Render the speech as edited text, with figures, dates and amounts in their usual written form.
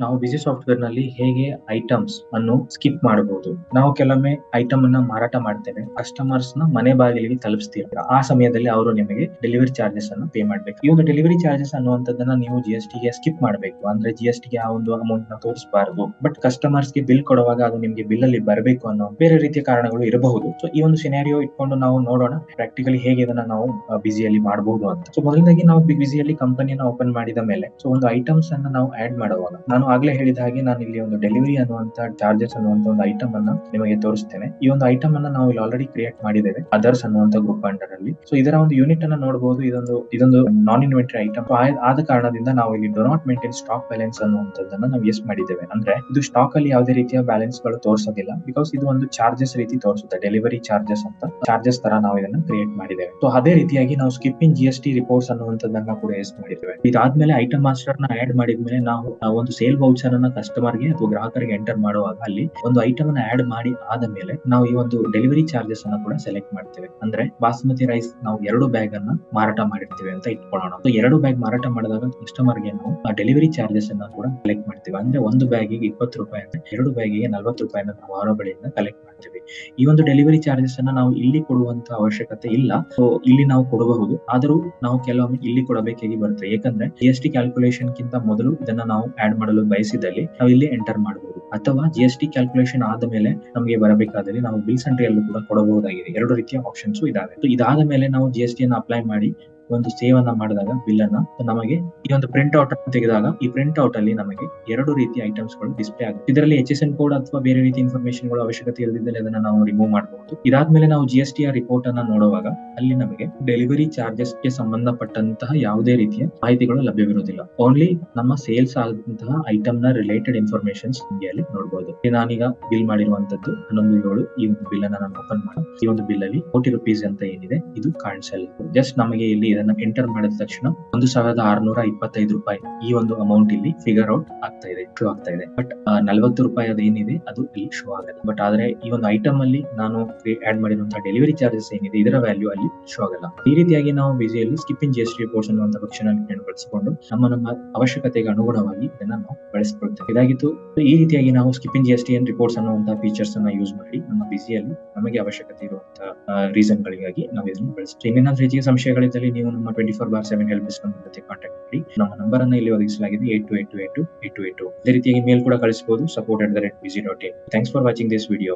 ನಾವು ಬಿಸಿ ಸಾಫ್ಟ್ವೇರ್ ನಲ್ಲಿ ಹೇಗೆ ಐಟಮ್ಸ್ ಅನ್ನು ಸ್ಕಿಪ್ ಮಾಡಬಹುದು. ನಾವು ಕೆಲವೊಮ್ಮೆ ಐಟಮ್ ಅನ್ನ ಮಾರಾಟ ಮಾಡ್ತೇವೆ, ಕಸ್ಟಮರ್ಸ್ ನ ಮನೆ ಬಾಗಿಲಿಗೆ ತಲುಪಿಸ್ತೀವಿ. ಆ ಸಮಯದಲ್ಲಿ ಅವರು ನಿಮಗೆ ಡೆಲಿವರಿ ಚಾರ್ಜಸ್ ಅನ್ನು ಪೇ ಮಾಡ್ಬೇಕು. ಈ ಒಂದು ಡೆಲಿವರಿ ಚಾರ್ಜಸ್ ಅನ್ನುವಂಥದ್ದನ್ನ ನೀವು GST ಗೆ ಸ್ಕಿಪ್ ಮಾಡಬೇಕು. ಅಂದ್ರೆ GST ಗೆ ಆ ಒಂದು ಅಮೌಂಟ್ ನ ತೋರಿಸಬಾರದು. ಬಟ್ ಕಸ್ಟಮರ್ಸ್ ಗೆ ಬಿಲ್ ಕೊಡುವಾಗ ಅದು ನಿಮಗೆ ಬಿಲ್ ಅಲ್ಲಿ ಬರಬೇಕು ಅನ್ನೋ ಬೇರೆ ರೀತಿಯ ಕಾರಣಗಳು ಇರಬಹುದು. ಸೊ ಈ ಒಂದು ಸಿನಾರಿಯೋ ಇಟ್ಕೊಂಡು ನಾವು ನೋಡೋಣ ಪ್ರಾಕ್ಟಿಕಲಿ ಹೇಗೆ ಇದನ್ನ ನಾವು ಬಿಸಿಯಲ್ಲಿ ಮಾಡಬಹುದು ಅಂತ. ಸೊ ಮೊದಲನೇದಾಗಿ ನಾವು ಬಿಸಿಯಲ್ಲಿ ಕಂಪನಿಯನ್ನ ಓಪನ್ ಮಾಡಿದ ಮೇಲೆ ಸೊ ಒಂದು ಐಟಮ್ಸ್ ಅನ್ನ ನಾವು ಆಡ್ ಮಾಡುವಾಗ ನಾನು ಆಗ್ಲೇ ಹೇಳಿದ ಹಾಗೆ ನಾನು ಇಲ್ಲಿ ಒಂದು ಡೆಲಿವರಿ ಅನ್ನುವಂತ ಚಾರ್ಜಸ್ ಅನ್ನುವಂತ ಒಂದು ಐಟಮ್ ಅನ್ನ ನಿಮಗೆ ತೋರಿಸ್ತೇನೆ. ಈ ಒಂದು ಐಟಮ್ ಅನ್ನ ನಾವು ಇಲ್ಲಿ ಆಲ್ರೆಡಿ ಕ್ರಿಯೇಟ್ ಮಾಡಿದ್ದೇವೆ ಅದರ್ಸ್ ಅನ್ನುವಂತ ಗ್ರೂಪ್ ಅಂಡರ್ ಅಲ್ಲಿ. ಸೊ ಇದರ ಒಂದು ಯೂನಿಟ್ ಅನ್ನ ನೋಡಬಹುದು. ಇದೊಂದು ನಾನ್ ಇನ್ವೆಂಟರಿ ಐಟಮ್ ಆದ ಕಾರಣದಿಂದ ನಾವು ಇಲ್ಲಿ do not maintain stock balance ಅನ್ನುವಂಥದ್ದನ್ನ ನಾವು ಎಸ್ ಮಾಡಿದ್ದೇವೆ. ಅಂದ್ರೆ ಇದು ಸ್ಟಾಕ್ ಅಲ್ಲಿ ಯಾವುದೇ ರೀತಿಯ ಬ್ಯಾಲೆನ್ಸ್ ಗಳು ತೋರಿಸೋದಿಲ್ಲ. ಬಿಕಾಸ್ ಇದು ಒಂದು ಚಾರ್ಜಸ್ ರೀತಿ ತೋರಿಸುತ್ತೆ, ಡೆಲಿವರಿ ಚಾರ್ಜಸ್ ಅಂತ ಚಾರ್ಜಸ್ ತರ ನಾವು ಇದನ್ನ ಕ್ರಿಯೇಟ್ ಮಾಡಿದ್ದೇವೆ. ಸೊ ಅದೇ ರೀತಿಯಾಗಿ ನಾವು ಸ್ಕಿಪ್ಪಿಂಗ್ GST ರಿಪೋರ್ಟ್ಸ್ ಅನ್ನುವಂಥದ್ದನ್ನ ಕೂಡ ಎಸ್ ಮಾಡಿದ್ದೇವೆ. ಇದಾದ್ಮೇಲೆ ಐಟಮ್ ಮಾಸ್ಟರ್ ನ ಆಡ್ ಮಾಡಿದ್ಮೇಲೆ ನಾವು ಒಂದು ಸೇಲ್ ವೌಚರ್ ಅನ್ನ ಕಸ್ಟಮರ್ ಗೆ ಅಥವಾ ಗ್ರಾಹಕರಿಗೆ ಎಂಟರ್ ಮಾಡುವಾಗ ಅಲ್ಲಿ ಒಂದು ಐಟಮ್ ಅನ್ನ ಆಡ್ ಮಾಡಿ ಆದ ಮೇಲೆ ನಾವು ಈ ಒಂದು ಡೆಲಿವರಿ ಚಾರ್ಜಸ್ ಅನ್ನ ಕೂಡ ಸೆಲೆಕ್ಟ್ ಮಾಡ್ತೇವೆ. ಅಂದ್ರೆ ಬಾಸ್ಮತಿ ರೈಸ್ ನಾವು 2 ಬ್ಯಾಗ್ ಅನ್ನ ಮಾರಾಟ ಮಾಡಿರ್ತೀವಿ ಅಂತ ಇಟ್ಕೊಳ್ಳೋಣ. ಸೊ 2 ಬ್ಯಾಗ್ ಮಾರಾಟ ಮಾಡಿದಾಗ ಕಸ್ಟಮರ್ ಗೆ ನಾವು ಆ ಡೆಲಿವರಿ ಚಾರ್ಜಸ್ ಅನ್ನ ಕೂಡ ಕಲೆಕ್ಟ್ ಮಾಡ್ತೀವಿ. ಅಂದ್ರೆ ಒಂದು ಬ್ಯಾಗಿಗೆ 20 ರೂಪಾಯಿ ಅಂದ್ರೆ 2 ಬ್ಯಾಗಿಗೆ 40 ರೂಪಾಯಿನ ನಾವು ಅವರ ಬಳಿಯಿಂದ ಕಲೆಕ್ಟ್ ಮಾಡ್ತೀವಿ. ಈ ಒಂದು ಡೆಲಿವರಿ ಚಾರ್ಜಸ್ ಅನ್ನ ನಾವು ಇಲ್ಲಿ ಕೊಡುವಂತ ಅವಶ್ಯಕತೆ ಇಲ್ಲ. ಸೊ ಇಲ್ಲಿ ನಾವು ಕೊಡಬಹುದು, ಆದರೂ ನಾವು ಕೆಲವೊಮ್ಮೆ ಇಲ್ಲಿ ಕೊಡಬೇಕಾಗಿ ಬರುತ್ತೆ. ಯಾಕಂದ್ರೆ GST ಕ್ಯಾಲ್ಕುಲೇಷನ್ ಗಿಂತ ಮೊದಲು ಇದನ್ನ ನಾವು ಆಡ್ ಮಾಡಲು ಬಯಸಿದಲ್ಲಿ ನಾವು ಇಲ್ಲಿ ಎಂಟರ್ ಮಾಡಬಹುದು, ಅಥವಾ GST ಕ್ಯಾಲ್ಕುಲೇಷನ್ ಆದ ಮೇಲೆ ನಮಗೆ ಬರಬೇಕಾದಲ್ಲಿ ನಾವು ಬಿಲ್ಸ್ ಎಂಟ್ರಿ ಅಲ್ಲೂ ಕೂಡ ಕೊಡಬಹುದಾಗಿದೆ. 2 ರೀತಿಯ ಆಪ್ಷನ್ಸ್ ಇದಾವೆ. ಇದಾದ ಮೇಲೆ ನಾವು GST ಅನ್ನು ಅಪ್ಲೈ ಮಾಡಿ ಒಂದು ಸೇವ್ ಅನ್ನ ಮಾಡಿದಾಗ ಬಿಲ್ ಅನ್ನ ನಮಗೆ ಈ ಒಂದು ಪ್ರಿಂಟ್ ಔಟ್ ತೆಗೆದಾಗ ಈ ಪ್ರಿಂಟ್ ಔಟ್ ಅಲ್ಲಿ ನಮಗೆ 2 ರೀತಿಯ ಐಟಮ್ಸ್ ಗಳು ಡಿಸ್ಪ್ಲೇ ಆಗುತ್ತೆ. ಇದರಲ್ಲಿ HSN ಕೋಡ್ ಅಥವಾ ಬೇರೆ ರೀತಿಯ ಇನ್ಫಾರ್ಮೇಶನ್ ಗಳು ಅವಶ್ಯಕತೆ ಇಲ್ಲದಿದ್ದಲ್ಲಿ ಅದನ್ನ ನಾವು ರಿಮೂವ್ ಮಾಡಬಹುದು. ಇದಾದ್ಮೇಲೆ ನಾವು GST ರಿಪೋರ್ಟ್ ಅನ್ನ ನೋಡುವಾಗ ಅಲ್ಲಿ ನಮಗೆ ಡೆಲಿವರಿ ಚಾರ್ಜಸ್ ಗೆ ಸಂಬಂಧಪಟ್ಟಂತಹ ಯಾವುದೇ ರೀತಿಯ ಮಾಹಿತಿಗಳು ಲಭ್ಯವಿರುವುದಿಲ್ಲ. ಓನ್ಲಿ ನಮ್ಮ ಸೇಲ್ಸ್ ಆದಂತಹ ಐಟಮ್ ನ ರಿಲೇಟೆಡ್ ಇನ್ಫಾರ್ಮೇಶನ್ಸ್ ಅಲ್ಲಿ ನೋಡಬಹುದು. ನಾನೀಗ ಬಿಲ್ ಮಾಡಿರುವಂತದ್ದು 11.7. ಈ ಒಂದು ಬಿಲ್ ಅನ್ನ ನಾನು ಓಪನ್ ಮಾಡಿ ಈ ಒಂದು ಬಿಲ್ ಅಲ್ಲಿ 40 ರೂಪೀಸ್ ಅಂತ ಏನಿದೆ ಇದು ಕಾಣಿಸಲ್ಲ. ಜಸ್ಟ್ ನಮಗೆ ಇಲ್ಲಿ ಇದನ್ನ ಎಂಟರ್ ಮಾಡಿದ ತಕ್ಷಣ 1625 ರೂಪಾಯಿ ಈ ಒಂದು ಅಮೌಂಟ್ ಇಲ್ಲಿ ಫಿಗರ್ ಔಟ್ ಆಗ್ತಾ ಇದೆ, ಶೋ ಆಗ್ತಾ ಇದೆ. ಬಟ್ 40 ರೂಪಾಯಿ ಅದೇನಿದೆ ಅದು ಇಲ್ಲಿ ಶೋ ಆಗಲ್ಲ. ಬಟ್ ಆದ್ರೆ ಈ ಒಂದು ಐಟಮ್ ಅಲ್ಲಿ ನಾನು ಆಡ್ ಮಾಡಿರುವಂತಹ ಡೆಲಿವರಿ ಚಾರ್ಜಸ್ ಏನಿದೆ ಇದರ ವ್ಯಾಲ್ಯೂ ಅಲ್ಲಿ ಶೋ ಆಗಲ್ಲ. ಈ ರೀತಿಯಾಗಿ ನಾವು ಬಿಸಿಯಲ್ಲಿ ಸ್ಕಿಪ್ಪಿಂಗ್ GST ರಿಪೋರ್ಟ್ಸ್ ಅನ್ನುವಂತ ಫಂಕ್ಷನ್ ಬಳಸಿಕೊಂಡು ನಮ್ಮ ಅವಶ್ಯಕತೆಗೆ ಅನುಗುಣವಾಗಿ ಇದನ್ನ ನಾವು ಬಳಸಿಕೊಳ್ತೇವೆ. ಇದಾಗಿತ್ತು. ಈ ರೀತಿಯಾಗಿ ನಾವು ಸ್ಕಿಪ್ಪಿಂಗ್ GST ರಿಪೋರ್ಟ್ಸ್ ಅನ್ನುವಂತಹ ಫೀಚರ್ಸ್ ಅನ್ನ ಯೂಸ್ ಮಾಡಿ ನಮ್ಮ ಬಿಸಿಯಲ್ಲಿ ನಮಗೆ ಅವಶ್ಯಕತೆ ಇರುವಂತಹ ರೀಸನ್ ಗಳಿಗಾಗಿ ನಾವು ಇದನ್ನು ಬಳಸ್ತೀವಿ. ಇನ್ನೇನಾದ್ರೂ ಹೆಚ್ಚಿಗೆ ಸಂಶಯಗಳಿದ್ದಲ್ಲಿ ನೀವು ನಮ್ಮ 24/7 ಹೆಲ್ಪ್ ಡೆಸ್ಕ್ ಜೊತೆ ಕಾಂಟ್ಯಾಕ್ಟ್ ಮಾಡಿ. ನಮ್ಮ ನಂಬರ್ ಅನ್ನ ಇಲ್ಲಿ ಒದಗಿಸಲಾಗಿದೆ 82828282. ಇದೇ ರೀತಿಯಾಗಿ ಮೇಲ್ ಕೂಡ ಕಳಿಸಬಹುದು support@busy.in. Thanks for watching this video.